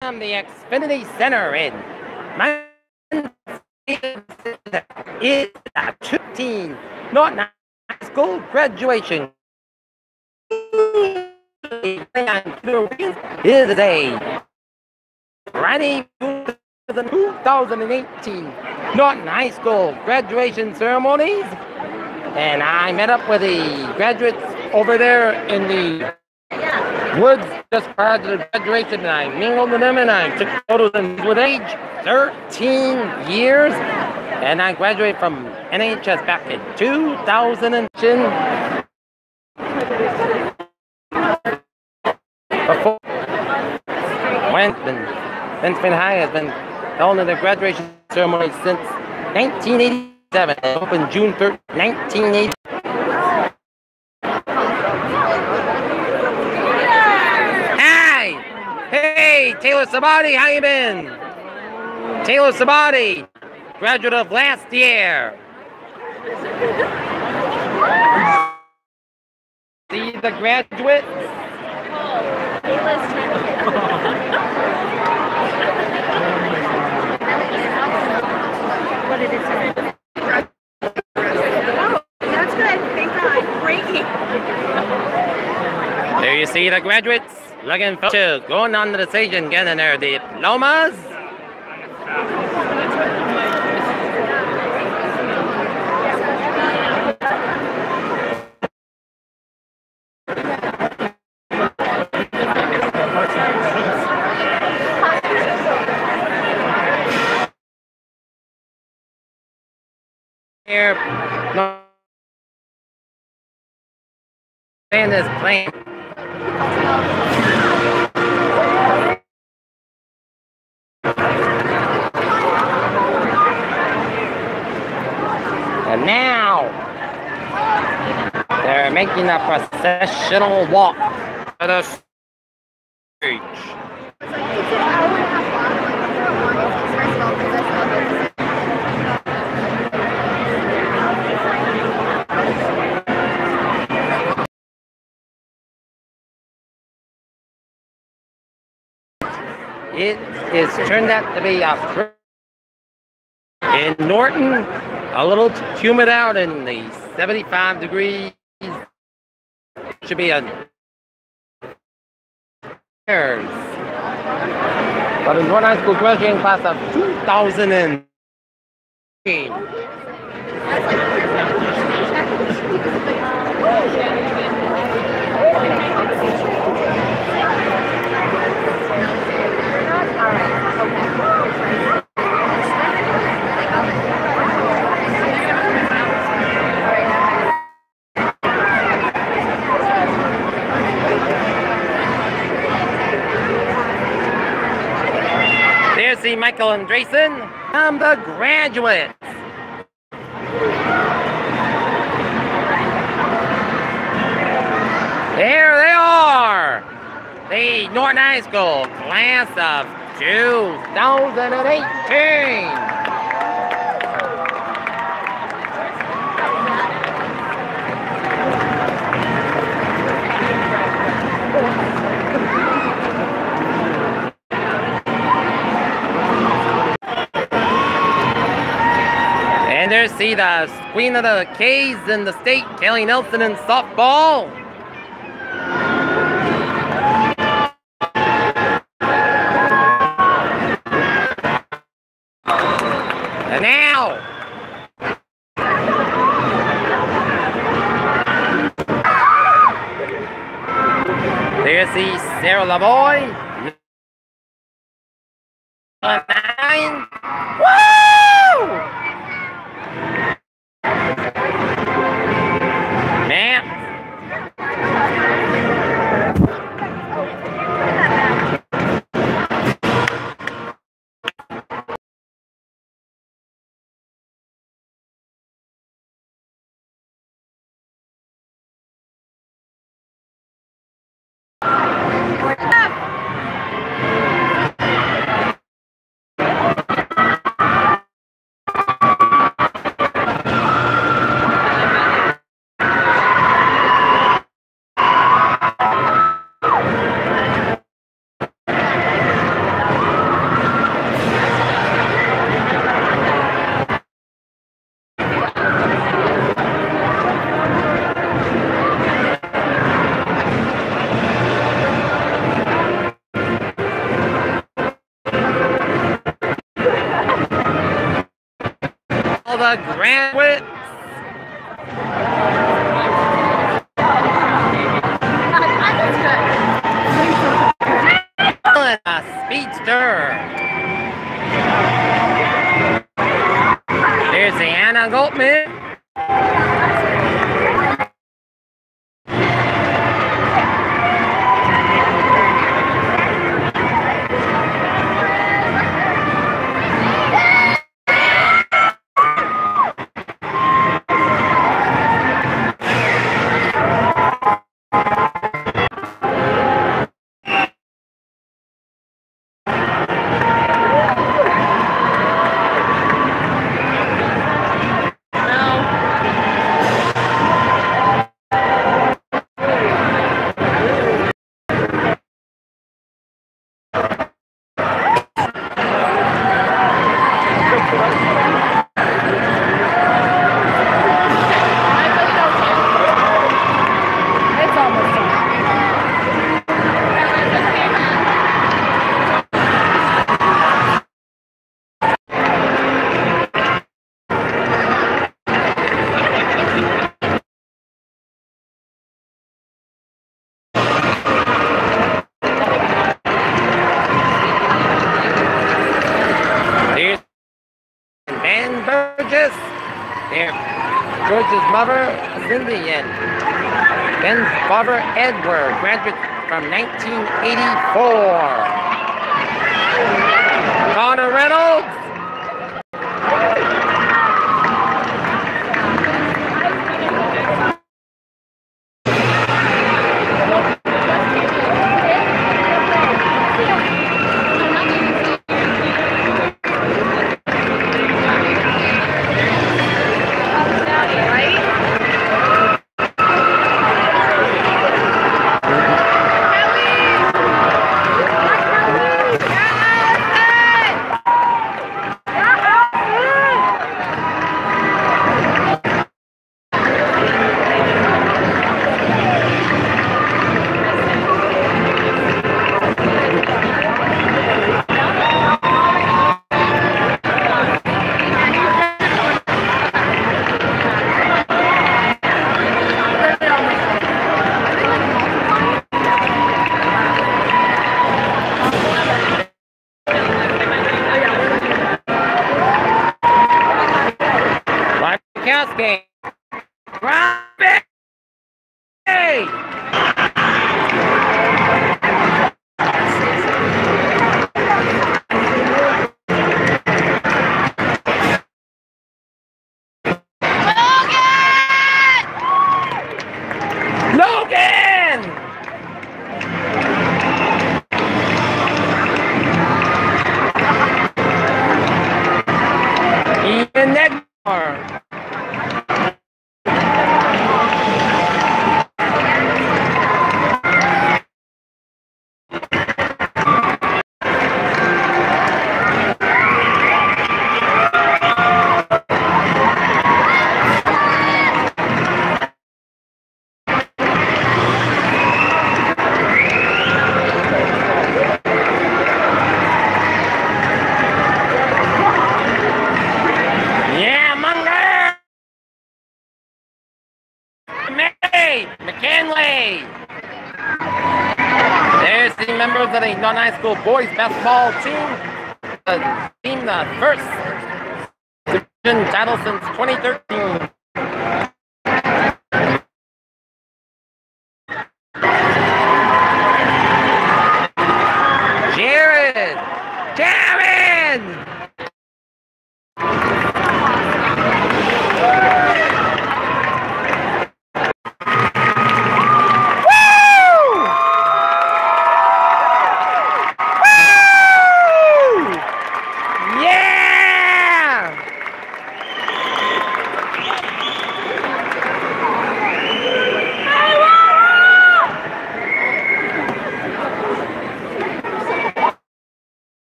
from the Xfinity Center in my is a 15 Norton High School graduation. Is a ready for the 2018 Norton High School graduation ceremonies, and I met up with the graduates over there in the woods just prior to the graduation, and I mingled with them and I took photos with age 13 years, and I graduated from NHS back in 2000. Before Winston High has been holding their graduation ceremony since 1987. It opened June 3rd, 1980. Hey, Taylor Sabati, how you been? Taylor Sabati, graduate of last year. See the graduates? What did it say? Oh, that's good. Thank God. Breaking. There you see the graduates looking forward to going on to the stage and getting their diplomas. Here, band is playing. And now they're making a processional walk to the stage. It is turned out to be a in Norton, a little humid out in the 75 degrees. Should be a but in Norton High School graduating class of 2018. There's the Michael and Drayson from the graduates. There they are, the Norton High School class of 2018. And there's see the queen of the K's in the state, Kelly Nelson, in softball. And now, there's the Sarah Lavoie. 9. Woo! Man. the graduates. A speedster. There's the Anna Goldman. George's mother, Cindy, and Ben's father, Edward, graduate from 1984. Connor Reynolds. Game. Robbie! Logan! Ian Negmar. McKinley! There's the members of the Norton High School boys basketball team. The first division title since 2013. Jared!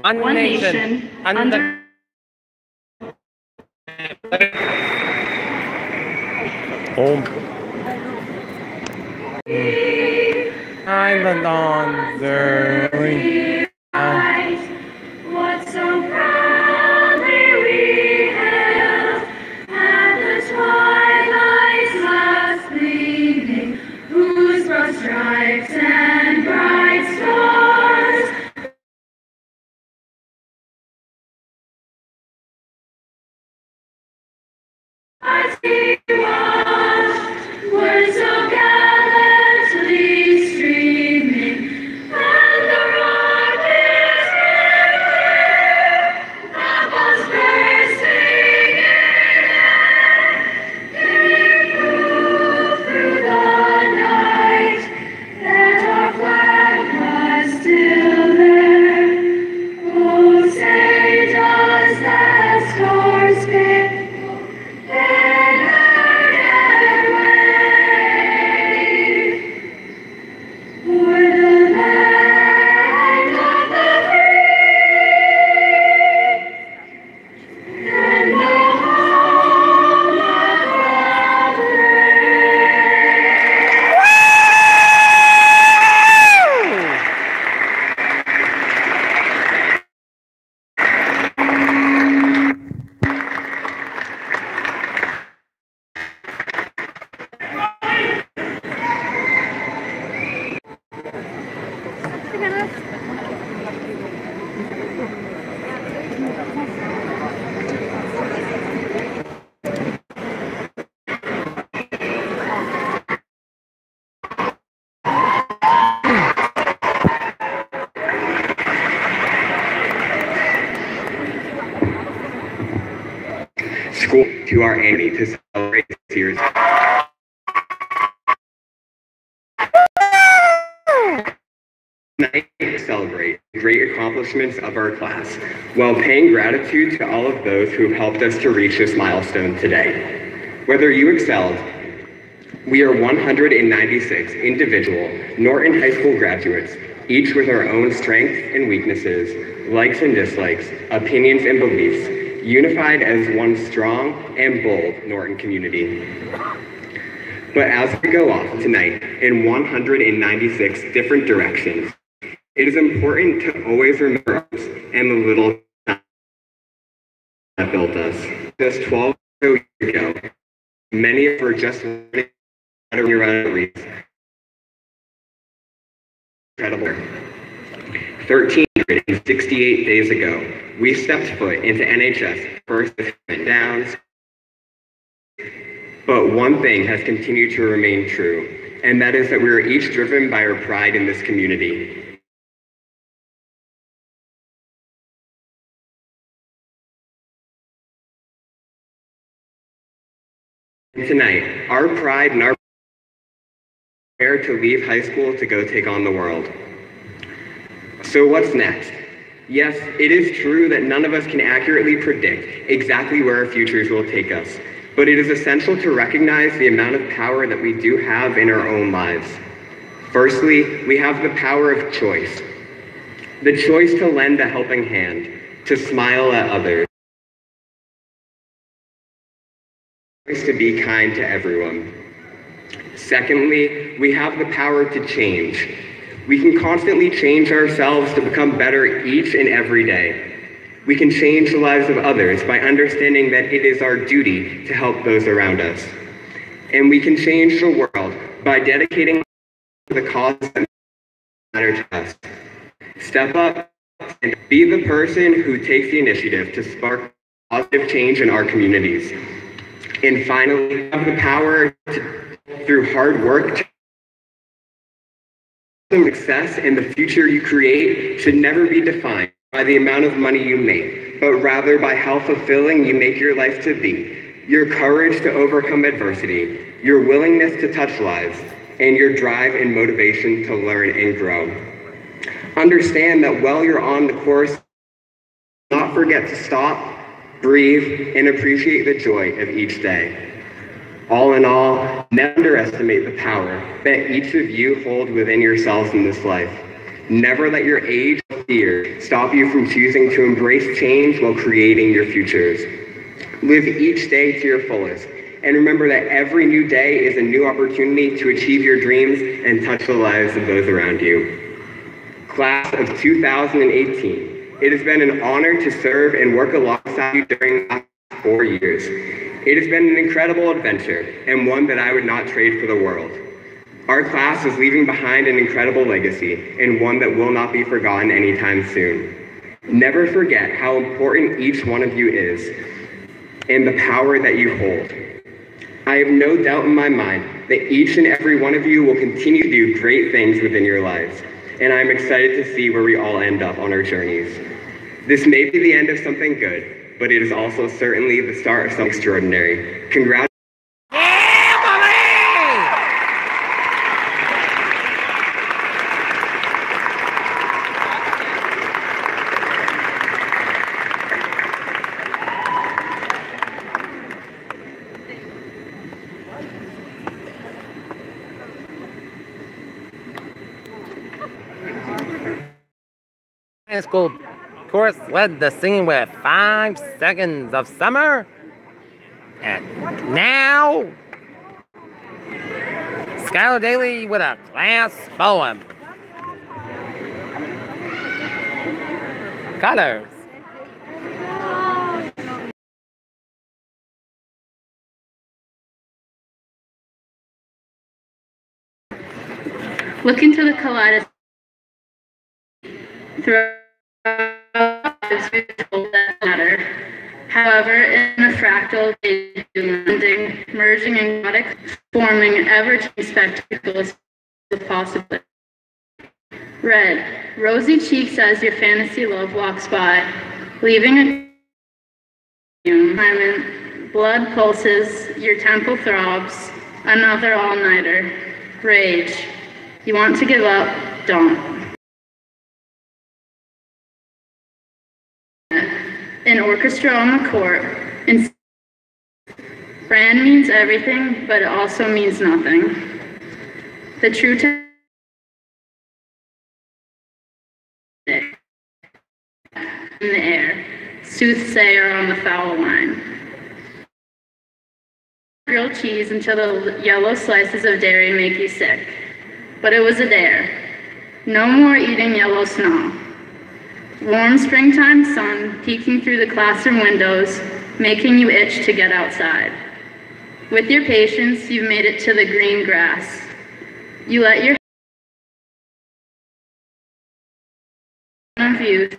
One nation under home. Island on the School to our Annie to celebrate this year's night to celebrate the great accomplishments of our class while paying gratitude to all of those who have helped us to reach this milestone today. Whether you excelled, we are 196 individual Norton High School graduates, each with our own strengths and weaknesses, likes and dislikes, opinions and beliefs, unified as one strong and bold Norton community. But as we go off tonight in 196 different directions, it is important to always remember us and the little that built us. Just 12 years ago, many of us were just learning how to run reads. Incredible. 1,368 days ago, we stepped foot into NHS first downs. But one thing has continued to remain true, and that is that we are each driven by our pride in this community. Tonight, our pride and our prepare to leave high school to go take on the world. So what's next? Yes, it is true that none of us can accurately predict exactly where our futures will take us, but it is essential to recognize the amount of power that we do have in our own lives. Firstly, we have the power of choice. The choice to lend a helping hand, to smile at others, to be kind to everyone. Secondly, we have the power to change. We can constantly change ourselves to become better each and every day. We can change the lives of others by understanding that it is our duty to help those around us. And we can change the world by dedicating to the causes that matter to us. Step up and be the person who takes the initiative to spark positive change in our communities. And finally, have the power to, through hard work, success and the future you create should never be defined by the amount of money you make, but rather by how fulfilling you make your life to be, your courage to overcome adversity, your willingness to touch lives, and your drive and motivation to learn and grow. Understand that while you're on the course, do not forget to stop, breathe, and appreciate the joy of each day. All in all, never underestimate the power that each of you hold within yourselves in this life. Never let your age or fear stop you from choosing to embrace change while creating your futures. Live each day to your fullest, and remember that every new day is a new opportunity to achieve your dreams and touch the lives of those around you. Class of 2018. It has been an honor to serve and work alongside you during the last 4 years. It has been an incredible adventure and one that I would not trade for the world. Our class is leaving behind an incredible legacy and one that will not be forgotten anytime soon. Never forget how important each one of you is and the power that you hold. I have no doubt in my mind that each and every one of you will continue to do great things within your lives, and I'm excited to see where we all end up on our journeys. This may be the end of something good, but it is also certainly the start of something extraordinary. Congratulations. High school course led the scene with 5 seconds of summer. And now, Skylar Daly with a class poem. Colors. Look into the kaleidoscope. Throughout our lives, we've been told that matter. However, in a fractal, blending, merging, and chaotic, forming ever-changing spectacles of possibility. Red, rosy cheeks as your fantasy love walks by, leaving a environment, blood pulses, your temple throbs, another all-nighter. Rage, you want to give up, don't. An orchestra on the court. Brand means everything, but it also means nothing. The true in the air, soothsayer on the foul line. Grilled cheese until the yellow slices of dairy make you sick. But it was a dare. No more eating yellow snow. Warm springtime sun peeking through the classroom windows, making you itch to get outside. With your patience, you've made it to the green grass. You let your view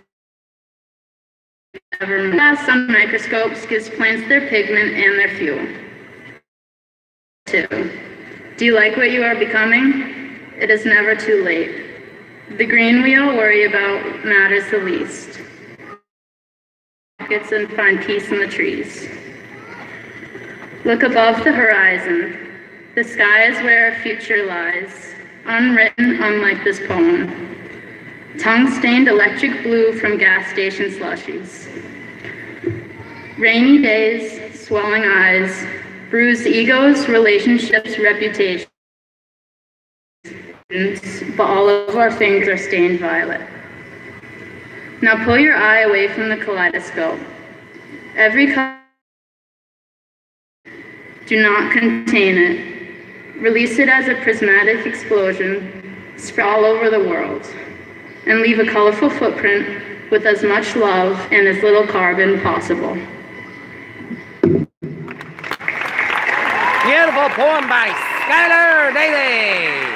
ever glass on microscopes gives plants their pigment and their fuel. Do you like what you are becoming? It is never too late. The green we all worry about matters the least. And find peace in the trees. Look above the horizon. The sky is where our future lies, unwritten unlike this poem. Tongue-stained electric blue from gas station slushies. Rainy days, swelling eyes, bruised egos, relationships, reputations. But all of our things are stained violet. Now pull your eye away from the kaleidoscope. Every color, do not contain it. Release it as a prismatic explosion, spread all over the world, and leave a colorful footprint with as much love and as little carbon possible. Beautiful poem by Skylar Daly.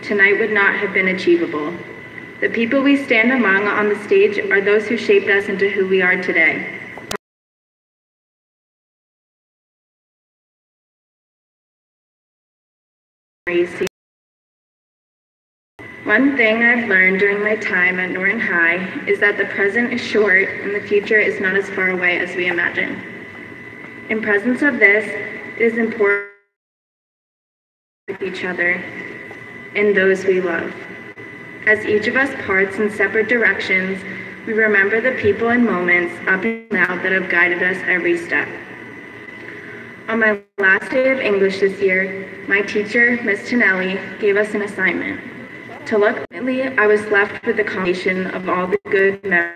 Tonight would not have been achievable. The people we stand among on the stage are those who shaped us into who we are today. One thing I've learned during my time at Norton High is that the present is short and the future is not as far away as we imagine. In presence of this, it is important with each other and those we love. As each of us parts in separate directions, we remember the people and moments up and out that have guided us every step. On my last day of English this year, my teacher, Miss Tonelli, gave us an assignment. To look ultimately, I was left with the combination of all the good memories.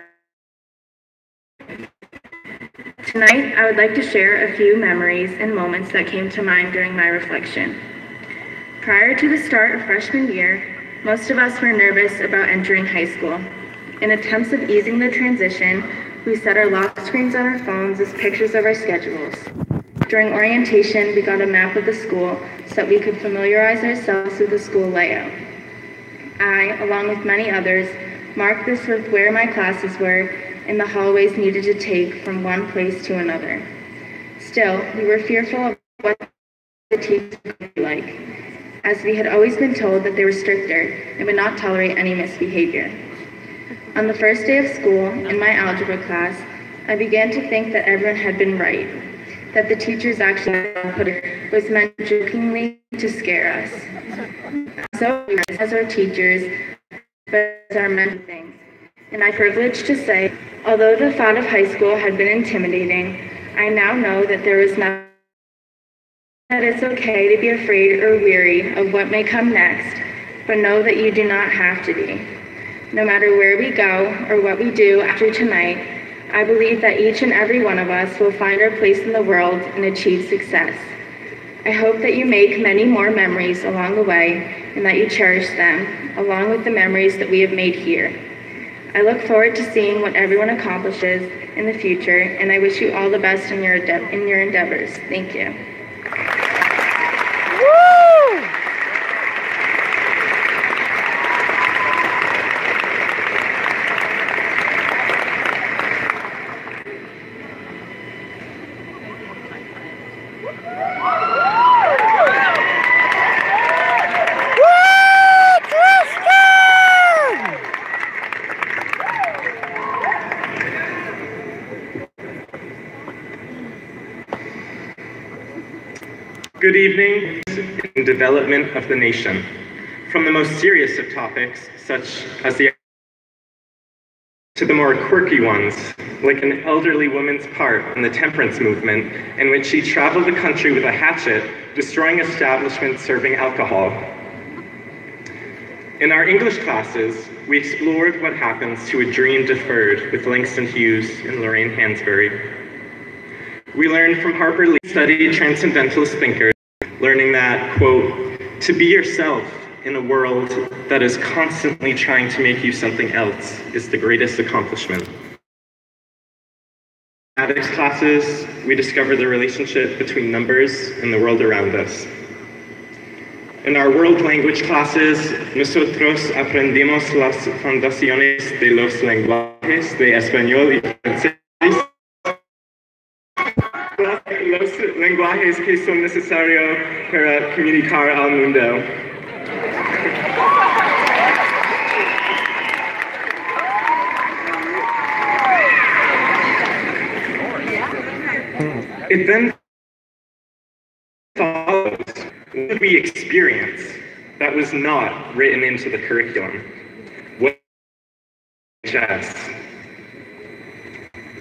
Tonight, I would like to share a few memories and moments that came to mind during my reflection. Prior to the start of freshman year, most of us were nervous about entering high school. In attempts of easing the transition, we set our lock screens on our phones as pictures of our schedules. During orientation, we got a map of the school so that we could familiarize ourselves with the school layout. I, along with many others, marked this with where my classes were and the hallways needed to take from one place to another. Still, we were fearful of what the teachers would be like, as we had always been told that they were stricter and would not tolerate any misbehavior. On the first day of school, in my algebra class, I began to think that everyone had been right, that the teachers actually put it was meant jokingly to scare us. So as our teachers, but as our mental things. And I'm privileged to say, although the thought of high school had been intimidating, I now know that there is nothing, that it's okay to be afraid or weary of what may come next, but know that you do not have to be. No matter where we go or what we do after tonight, I believe that each and every one of us will find our place in the world and achieve success. I hope that you make many more memories along the way and that you cherish them, along with the memories that we have made here. I look forward to seeing what everyone accomplishes in the future, and I wish you all the best in your endeavors. Thank you. Woo! Good evening in development of the nation. From the most serious of topics, such as to the more quirky ones, like an elderly woman's part in the temperance movement, in which she traveled the country with a hatchet, destroying establishments serving alcohol. In our English classes, we explored what happens to a dream deferred with Langston Hughes and Lorraine Hansberry. We learned from Harper Lee, studied transcendentalist thinkers, learning that, quote, to be yourself in a world that is constantly trying to make you something else is the greatest accomplishment. In mathematics classes, we discovered the relationship between numbers and the world around us. In our world language classes, nosotros aprendimos las fundaciones de los lenguajes de español y francés, los lenguajes que son necesarios para comunicar al mundo. It then follows, what did we experience that was not written into the curriculum? What just?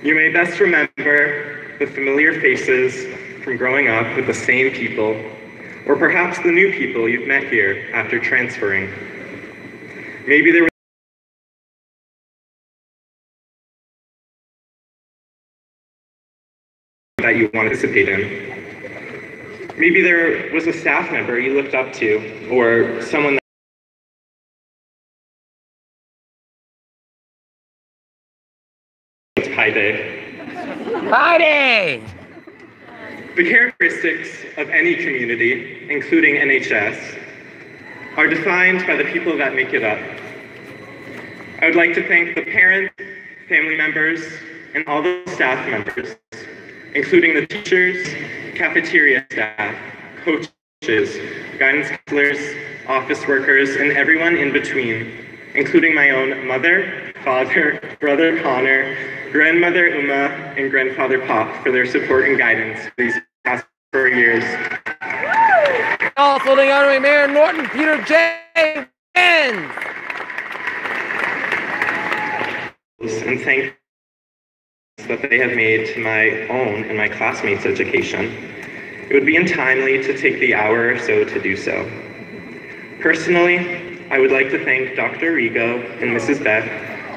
You may best remember the familiar faces from growing up with the same people, or perhaps the new people you've met here after transferring. Maybe there was that you want to participate in. Maybe there was a staff member you looked up to, or someone that's Pi Day. Pi Day! The characteristics of any community, including NHS, are defined by the people that make it up. I would like to thank the parents, family members, and all the staff members, including the teachers, cafeteria staff, coaches, guidance counselors, office workers, and everyone in between, including my own mother, father, brother Connor, grandmother Uma, and grandfather Pop for their support and guidance these past 4 years. Also the honorary mayor, Norton Peter J. Wiggins. And thank that they have made to my own and my classmates' education. It would be untimely to take the hour or so to do so. Personally, I would like to thank Dr. Rigo and Mrs. Beck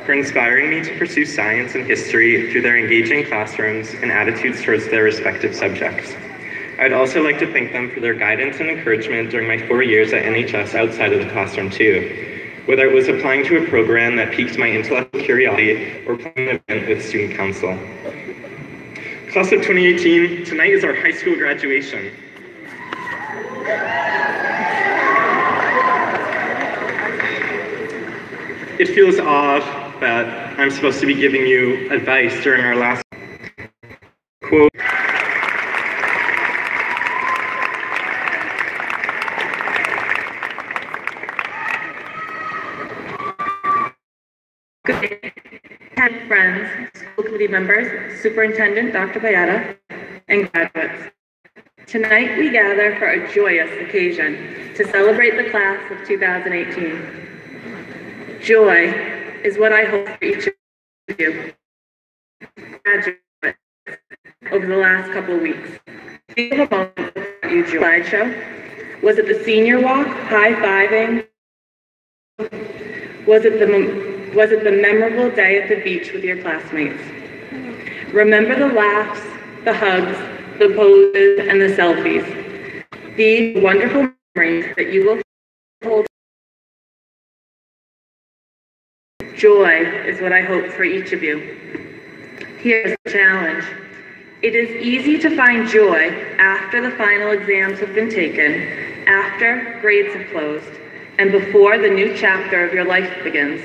for inspiring me to pursue science and history through their engaging classrooms and attitudes towards their respective subjects. I'd also like to thank them for their guidance and encouragement during my 4 years at NHS outside of the classroom too, whether it was applying to a program that piqued my intellectual curiosity or planning an event with student council. Class of 2018, tonight is our high school graduation. It feels odd that I'm supposed to be giving you advice during our last quote. Good day, friends, school committee members, Superintendent Dr. Bayetta, and graduates. Tonight we gather for a joyous occasion to celebrate the class of 2018. Joy is what I hope for each of you, graduates, over the last couple of weeks. Think of a moment that you joy. Slideshow? Was it the senior walk, high-fiving? Was it the memorable day at the beach with your classmates? Remember the laughs, the hugs, the poses, and the selfies. These wonderful memories that you will hold. Joy is what I hope for each of you. Here's the challenge. It is easy to find joy after the final exams have been taken, after grades have closed, and before the new chapter of your life begins.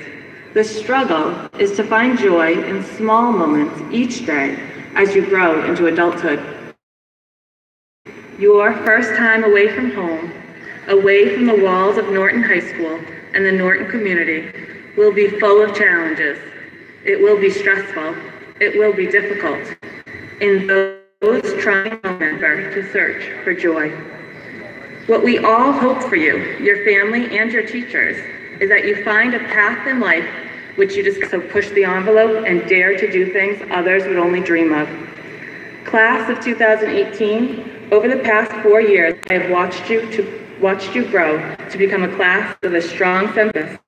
The struggle is to find joy in small moments each day as you grow into adulthood. Your first time away from home, away from the walls of Norton High School and the Norton community, will be full of challenges. It will be stressful. It will be difficult. In those trying moments, to search for joy. What we all hope for you, your family and your teachers, is that you find a path in life which you just so push the envelope and dare to do things others would only dream of. Class of 2018, over the past 4 years, I have watched you grow to become a class with a strong sense of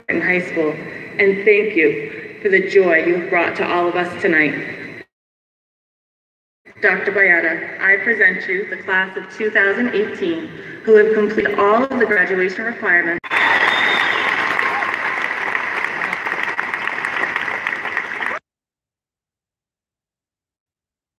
in high school, and thank you for the joy you have brought to all of us tonight. Dr. Bayetta, I present you the class of 2018 who have completed all of the graduation requirements.